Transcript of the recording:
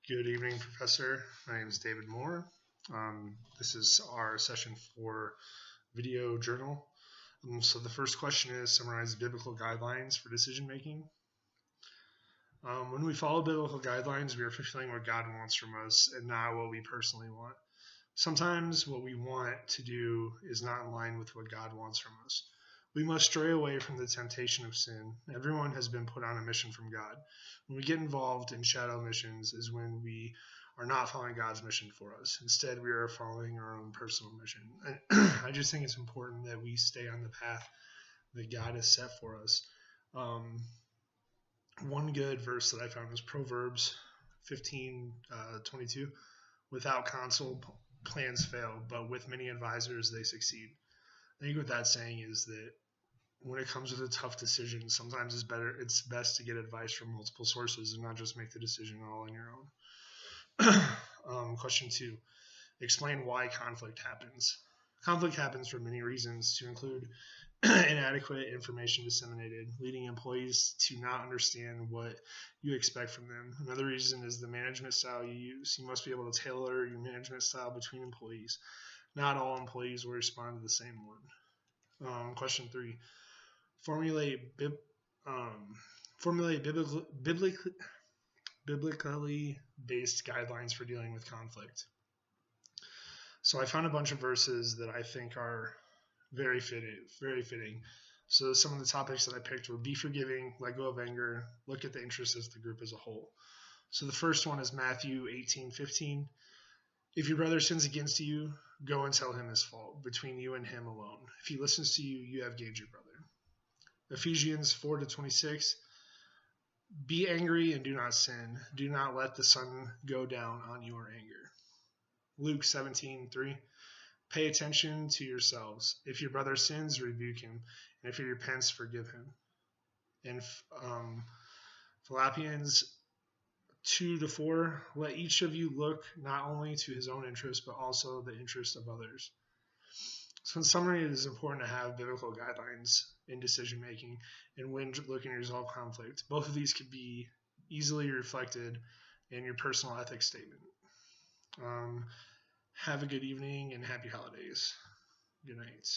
Good evening, Professor. My name is David Moore. This is our session for video journal. So the first question is summarize biblical guidelines for decision making. When we follow biblical guidelines, we are fulfilling what God wants from us and not what we personally want. Sometimes what we want to do is not in line with what God wants from us. We must stray away from the temptation of sin. Everyone has been put on a mission from God. When we get involved in shadow missions is when we are not following God's mission for us. Instead, we are following our own personal mission. And I just think it's important that we stay on the path that God has set for us. One good verse that I found was Proverbs 15:22. Without counsel, plans fail, but with many advisors, they succeed. I think what that's saying is that when it comes to a tough decision, sometimes it's best to get advice from multiple sources and not just make the decision all on your own. Question 2. Explain why conflict happens. Conflict happens for many reasons, to include inadequate information disseminated, leading employees to not understand what you expect from them. Another reason is the management style you use. You must be able to tailor your management style between employees. Not all employees will respond to the same one. Question 3. Formulate biblically based guidelines for dealing with conflict. So I found a bunch of verses that I think are very fitting. So some of the topics that I picked were be forgiving, let go of anger, look at the interests of the group as a whole. So the first one is Matthew 18:15. If your brother sins against you, go and tell him his fault, between you and him alone. If he listens to you, you have gained your brother. Ephesians 4:26. Be angry and do not sin. Do not let the sun go down on your anger. Luke 17:3. Pay attention to yourselves. If your brother sins, rebuke him, and if he repents, forgive him. And Philippians 2:4. Let each of you look not only to his own interest, but also the interest of others. So in summary, it is important to have biblical guidelines in decision making and when looking to resolve conflict. Both of these could be easily reflected in your personal ethics statement. Have a good evening and happy holidays. Good night.